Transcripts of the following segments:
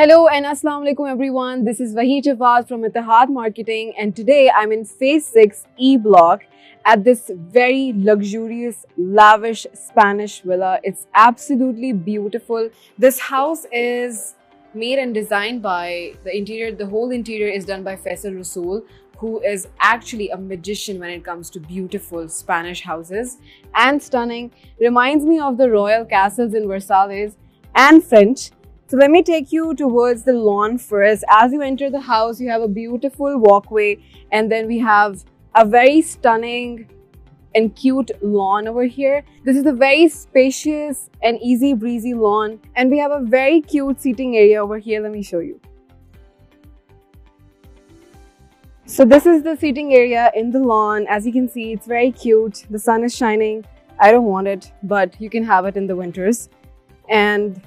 Hello and Assalamu alaikum everyone. This is Wahi Jawad from Ittihad Marketing, and today I'm in Phase 6 E Block at this very luxurious, lavish Spanish villa. It's absolutely beautiful. This house is made and designed by the whole interior is done by Faisal Rasool, who is actually a magician when it comes to beautiful Spanish houses and stunning. Reminds me of the royal castles in Versailles and French. So let me take you towards the lawn first. As you enter the house, you have a beautiful walkway, and then we have a very stunning and cute lawn over here. This is a very spacious and easy breezy lawn, and we have a very cute seating area over here. Let me show you. So this is the seating area in the lawn. As you can see, it's very cute. The sun is shining. I don't want it, but you can have it in the winters. And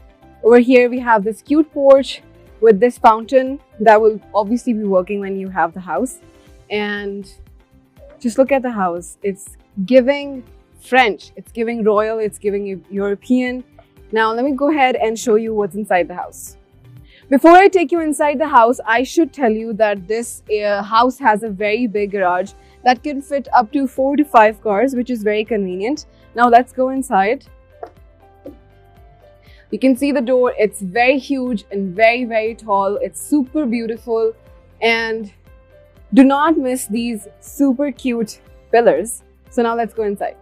over here we have this cute porch with this fountain that will obviously be working when you have the house. And just look at the house. It's giving French, it's giving royal, it's giving European. Now let me go ahead and show you what's inside the house. Before I take you inside the house, I should tell you that this house has a very big garage that can fit up to 4 to 5 cars, which is very convenient. Now let's go inside. You can see the door. It's very huge and very tall. It's super beautiful, and do not miss these super cute pillars. So now let's go inside.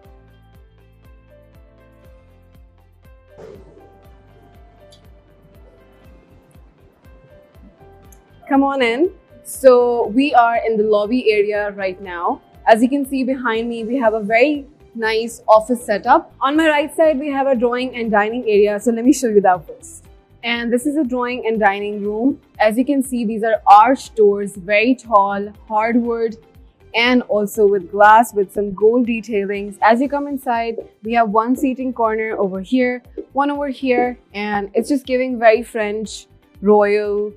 Come on in. So we are in the lobby area right now. As you can see behind me, we have a very nice office setup. On my right side, we have a drawing and dining area. So let me show you that first. And this is a drawing and dining room. As you can see, these are arched doors, very tall, hardwood, and also with glass with some gold detailings. As you come inside, we have one seating corner over here, one over here, and it's just giving very French, royal,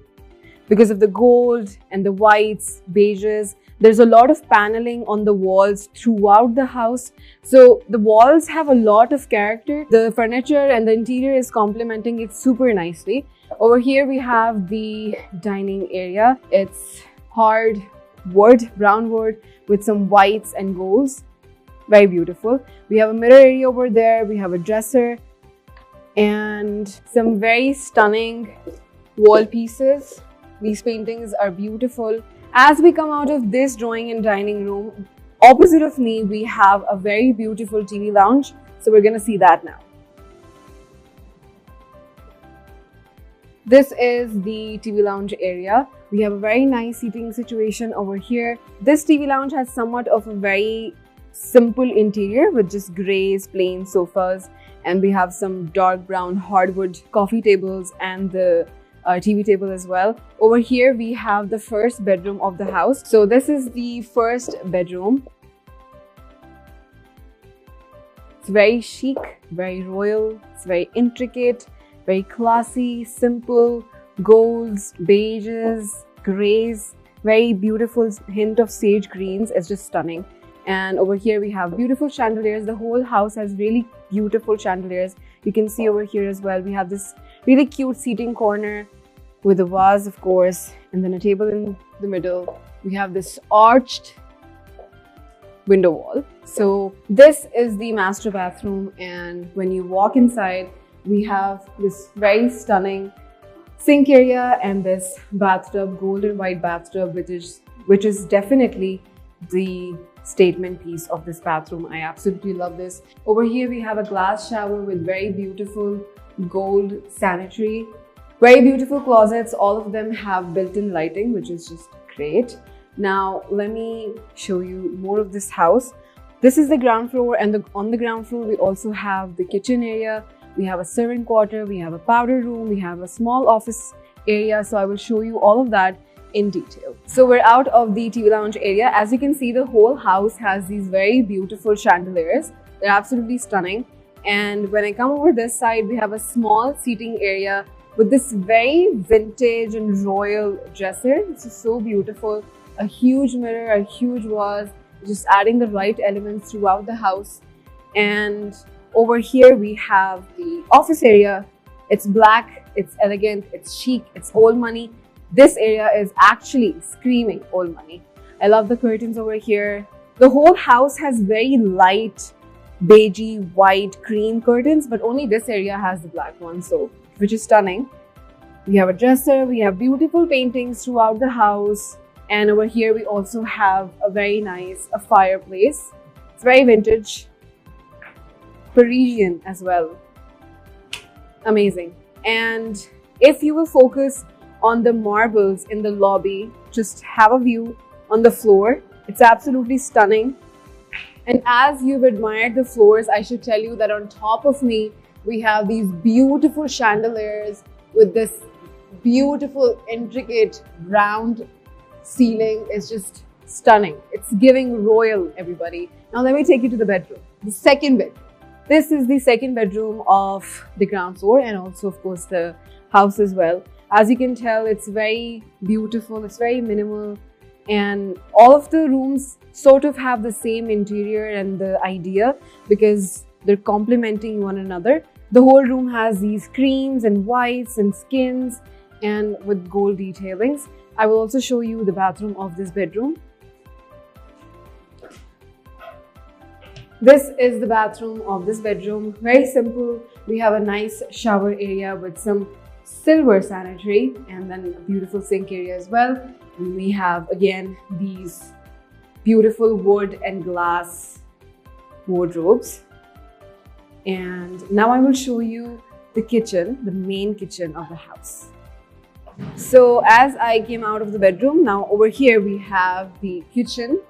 because of the gold and the whites, beiges. There's a lot of paneling on the walls throughout the house. So the walls have a lot of character. The furniture and the interior is complementing it super nicely. Over here we have the dining area. It's hard wood, brown wood with some whites and golds. Very beautiful. We have a mirror area over there. We have a dresser and some very stunning wall pieces. These paintings are beautiful. As we come out of this drawing and dining room, opposite of me, we have a very beautiful TV lounge. So we're going to see that now. This is the TV lounge area. We have a very nice seating situation over here. This TV lounge has somewhat of a very simple interior with just grays, plain sofas. And we have some dark brown hardwood coffee tables and the TV table as well. Over here we have the first bedroom of the house. So this is the first bedroom. It's very chic, very royal, it's very intricate, very classy, simple, golds, beiges, grays, very beautiful hint of sage greens. It's just stunning. And over here we have beautiful chandeliers. The whole house has really beautiful chandeliers. You can see over here as well, we have this really cute seating corner with a vase, of course, and then a table in the middle. We have this arched window wall. So this is the master bathroom, and when you walk inside, we have this very stunning sink area and this bathtub, golden white bathtub, which is definitely the statement piece of this bathroom. I absolutely love this. Over here we have a glass shower with very beautiful gold sanitary. Very beautiful closets. All of them have built-in lighting, which is just great. Now let me show you more of this house. This is the ground floor, and on the ground floor we also have the kitchen area. We have a servant quarter, we have a powder room, we have a small office area. So I will show you all of that in detail. So we're out of the TV lounge area. As you can see, the whole house has these very beautiful chandeliers. They're absolutely stunning. And when I come over this side, we have a small seating area with this very vintage and royal dresser. This is so beautiful. A huge mirror, a huge vase, just adding the right elements throughout the house. And over here we have the office area It's black, it's elegant, it's chic, it's old money. This area is actually screaming old money. I love the curtains over here. The whole house has very light beigey, white, cream curtains, but only this area has the black ones, so which is stunning. We have a dresser, we have beautiful paintings throughout the house, and over here we also have a very nice fireplace. It's very vintage, Parisian as well. Amazing. And if you will focus on the marbles in the lobby, just have a view on the floor. It's absolutely stunning. And as you've admired the floors, I should tell you that on top of me, we have these beautiful chandeliers with this beautiful, intricate, round ceiling. It's just stunning. It's giving royal, everybody. Now let me take you to the bedroom, the second bedroom. This is the second bedroom of the ground floor and also, of course, the house as well. As you can tell, it's very beautiful, it's very minimal, and all of the rooms sort of have the same interior and the idea because they're complementing one another. The whole room has these creams and whites and skins and with gold detailings. I will also show you the bathroom of this bedroom. This is the bathroom of this bedroom. Very simple. We have a nice shower area with some silver sanitary and then a beautiful sink area as well. And we have again these beautiful wood and glass wardrobes. And now I will show you the kitchen, the main kitchen of the house. So as I came out of the bedroom, now over here we have the kitchen.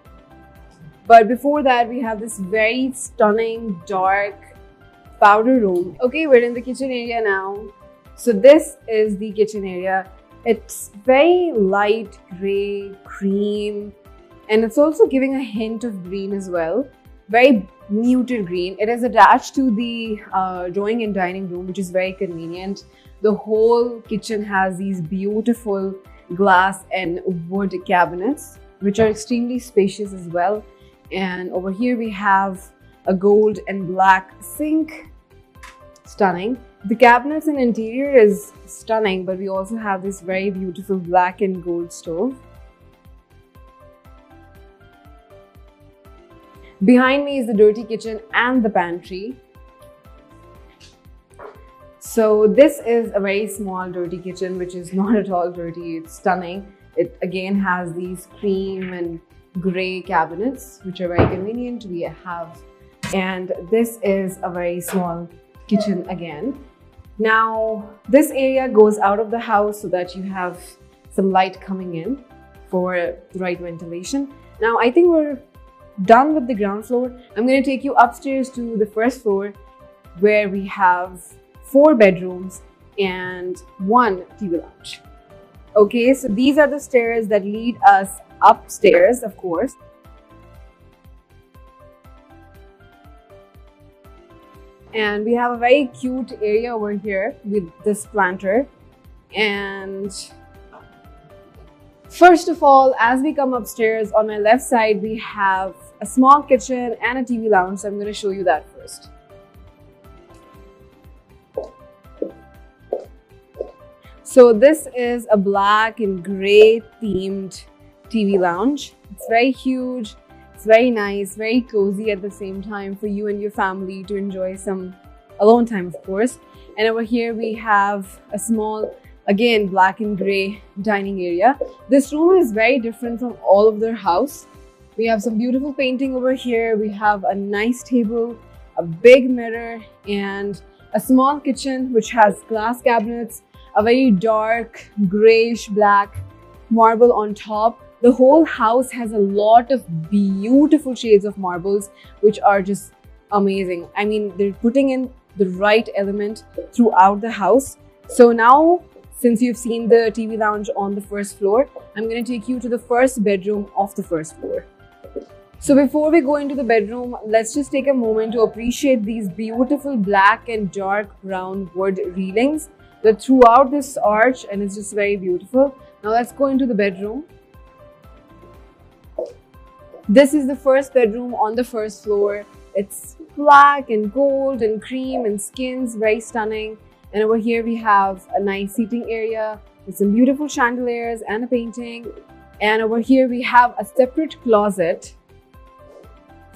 But before that, we have this very stunning dark powder room. Okay, we're in the kitchen area now. So this is the kitchen area. It's very light gray, cream, and it's also giving a hint of green as well. Very muted green. It is attached to the drawing and dining room, which is very convenient. The whole kitchen has these beautiful glass and wood cabinets, which are extremely spacious as well. And over here we have a gold and black sink. Stunning. The cabinets and interior is stunning, but we also have this very beautiful black and gold stove. Behind me is the dirty kitchen and the pantry. So this is a very small dirty kitchen, which is not at all dirty. It's stunning. It again has these cream and gray cabinets, which are very convenient. We have, and this is a very small kitchen again. Now this area goes out of the house so that you have some light coming in for the right ventilation. Now I think we're done with the ground floor. I'm going to take you upstairs to the first floor where we have 4 bedrooms and 1 TV lounge. Okay, so these are the stairs that lead us upstairs, of course. And we have a very cute area over here with this planter. And first of all, as we come upstairs, on my left side, we have a small kitchen and a TV lounge. So I'm going to show you that first. So this is a black and gray themed TV lounge. It's very huge. It's very nice, very cozy at the same time for you and your family to enjoy some alone time, of course. And over here we have a small, again, black and gray dining area. This room is very different from all of their house. We have some beautiful painting over here. We have a nice table, a big mirror, and a small kitchen which has glass cabinets, a very dark grayish black marble on top. The whole house has a lot of beautiful shades of marbles, which are just amazing. I mean, they're putting in the right element throughout the house. So now, since you've seen the TV lounge on the first floor, I'm going to take you to the first bedroom of the first floor. So before we go into the bedroom, let's just take a moment to appreciate these beautiful black and dark brown wood railings that throughout this arch, and it's just very beautiful. Now let's go into the bedroom. This is the first bedroom on the first floor. It's black and gold and cream and skins, very stunning. And over here we have a nice seating area with some beautiful chandeliers and a painting. And over here we have a separate closet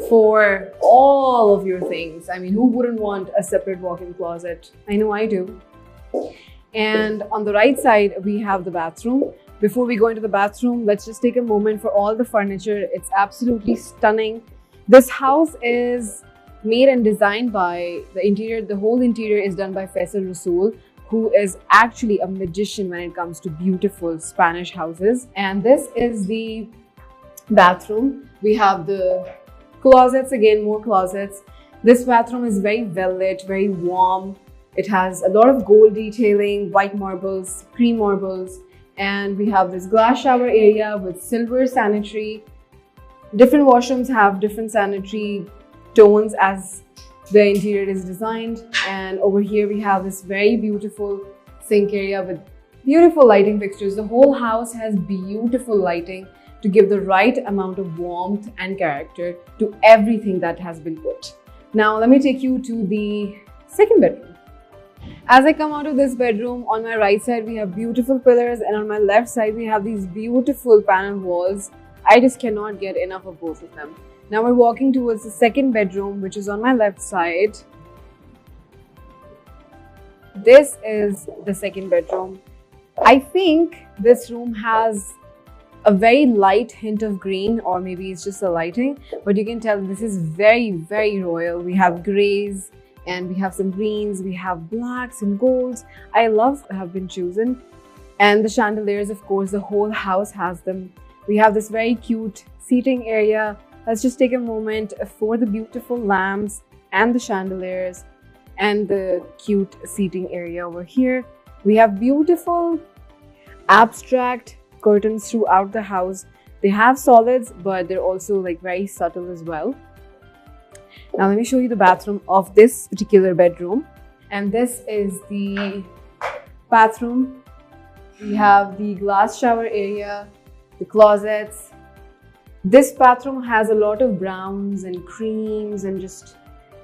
for all of your things. I mean, who wouldn't want a separate walk-in closet? I know I do. And on the right side, we have the bathroom. Before we go into the bathroom, let's just take a moment for all the furniture. It's absolutely stunning. This house is made and designed by the whole interior is done by Faisal Rasool, who is actually a magician when it comes to beautiful Spanish houses. And this is the bathroom. We have the closets, again, more closets. This bathroom is very well lit, very warm. It has a lot of gold detailing, white marbles, cream marbles, and we have this glass shower area with silver sanitary. Different washrooms have different sanitary tones as the interior is designed. And over here we have this very beautiful sink area with beautiful lighting fixtures. The whole house has beautiful lighting to give the right amount of warmth and character to everything that has been put. Now let me take you to the second bedroom. As I come out of this bedroom, on my right side we have beautiful pillars, and on my left side we have these beautiful panel walls. I just cannot get enough of both of them. Now we're walking towards the second bedroom, which is on my left side. This is the second bedroom. I think this room has a very light hint of green, or maybe it's just the lighting, but you can tell this is very, very royal. We have grays and we have some greens, we have blacks and golds. I love have been chosen. And the chandeliers, of course, the whole house has them. We have this very cute seating area. Let's just take a moment for the beautiful lamps and the chandeliers and the cute seating area over here. We have beautiful abstract curtains throughout the house. They have solids, but they're also like very subtle as well. Now let me show you the bathroom of this particular bedroom. And this is the bathroom. We have the glass shower area, the closets. This bathroom has a lot of browns and creams and just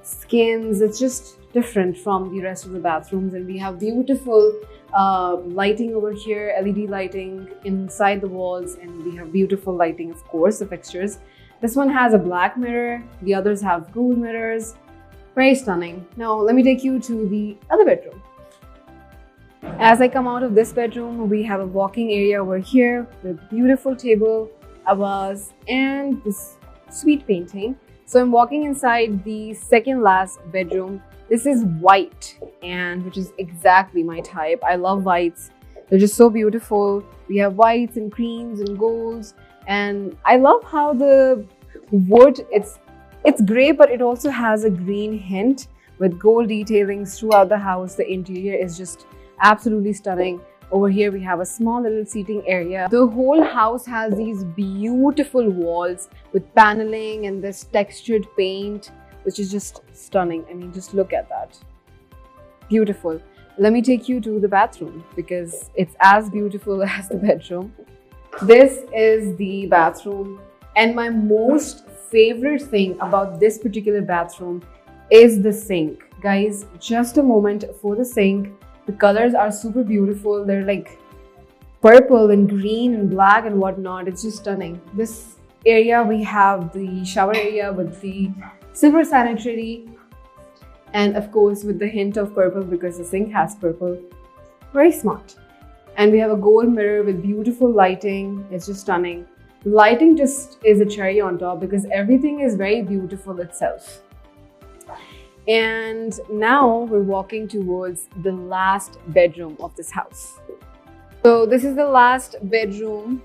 skins. It's just different from the rest of the bathrooms. And we have beautiful lighting over here, LED lighting inside the walls, and we have beautiful lighting, of course, the fixtures. This one has a black mirror, the others have gold mirrors. Very stunning. Now let me take you to the other bedroom. As I come out of this bedroom, we have a walking area over here with beautiful table, a vase, and this sweet painting. So I'm walking inside the second last bedroom. This is white, and which is exactly my type. I love whites. They're just so beautiful. We have whites and creams and golds, and I love how the wood, it's gray, but it also has a green hint with gold detailings throughout the house. The interior is just absolutely stunning. Over here we have a small little seating area. The whole house has these beautiful walls with paneling and this textured paint, which is just stunning. I mean, just look at that. Beautiful. Let me take you to the bathroom because it's as beautiful as the bedroom. This is the bathroom, and my most favorite thing about this particular bathroom is the sink. Guys, just a moment for the sink. The colors are super beautiful. They're like purple and green and black and whatnot. It's just stunning. This area, we have the shower area with the silver sanitary, and of course with the hint of purple because the sink has purple. Very smart. And we have a gold mirror with beautiful lighting. It's just stunning. The lighting just is a cherry on top because everything is very beautiful itself. And now we're walking towards the last bedroom of this house. So this is the last bedroom.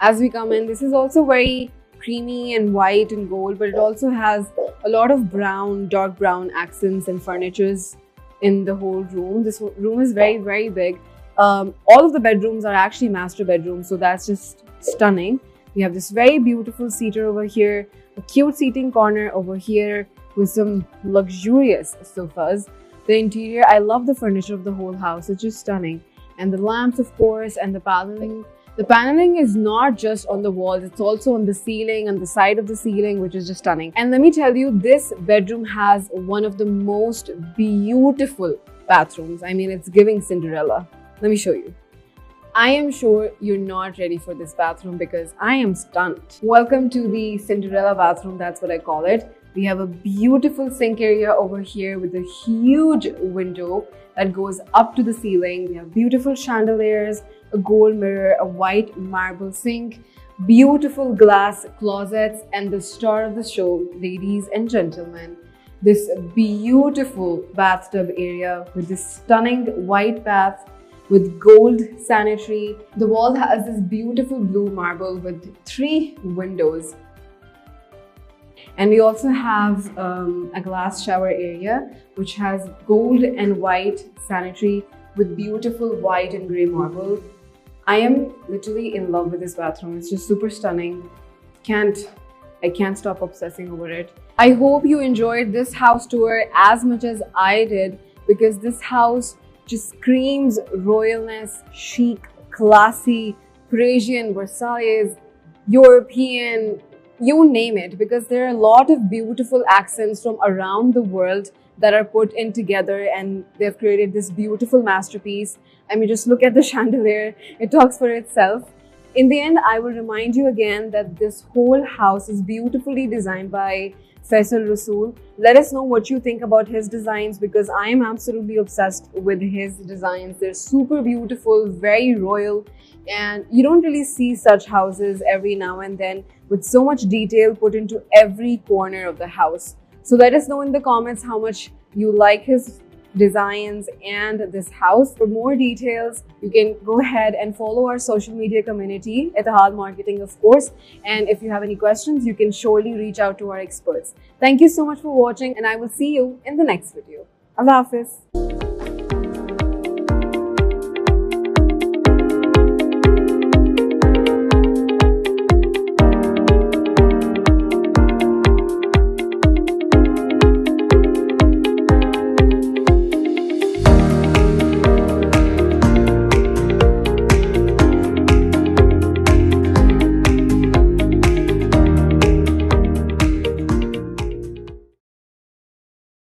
As we come in, this is also very creamy and white and gold, but it also has a lot of brown, dark brown accents and furnitures in the whole room. This room is very, very big. All of the bedrooms are actually master bedrooms, so that's just stunning. We have this very beautiful seater over here, a cute seating corner over here with some luxurious sofas. The interior, I love the furniture of the whole house. It's just stunning. And the lamps, of course, and the paneling. The paneling is not just on the walls, it's also on the ceiling, on the side of the ceiling, which is just stunning. And let me tell you, this bedroom has one of the most beautiful bathrooms. I mean, it's giving Cinderella. Let me show you. I am sure you're not ready for this bathroom because I am stunned. Welcome to the Cinderella bathroom, that's what I call it. We have a beautiful sink area over here with a huge window that goes up to the ceiling. We have beautiful chandeliers, a gold mirror, a white marble sink, beautiful glass closets, and the star of the show, ladies and gentlemen, this beautiful bathtub area with this stunning white bath with gold sanitary. The wall has this beautiful blue marble with 3 windows. And we also have a glass shower area which has gold and white sanitary with beautiful white and grey marble. I am literally in love with this bathroom. It's just super stunning. I can't stop obsessing over it. I hope you enjoyed this house tour as much as I did, because this house just screams royalness, chic, classy, Parisian, Versailles, European, you name it, because there are a lot of beautiful accents from around the world that are put in together, and they've created this beautiful masterpiece. I mean, just look at the chandelier. It talks for itself. In the end, I will remind you again that this whole house is beautifully designed by Faisal Rasool. Let us know what you think about his designs, because I am absolutely obsessed with his designs. They're super beautiful, very royal, and you don't really see such houses every now and then with so much detail put into every corner of the house. So let us know in the comments how much you like his designs and this house. For more details, you can go ahead and follow our social media community, Etihad Marketing, of course. And if you have any questions, you can surely reach out to our experts. Thank you so much for watching, and I will see you in the next video. Allah Hafiz.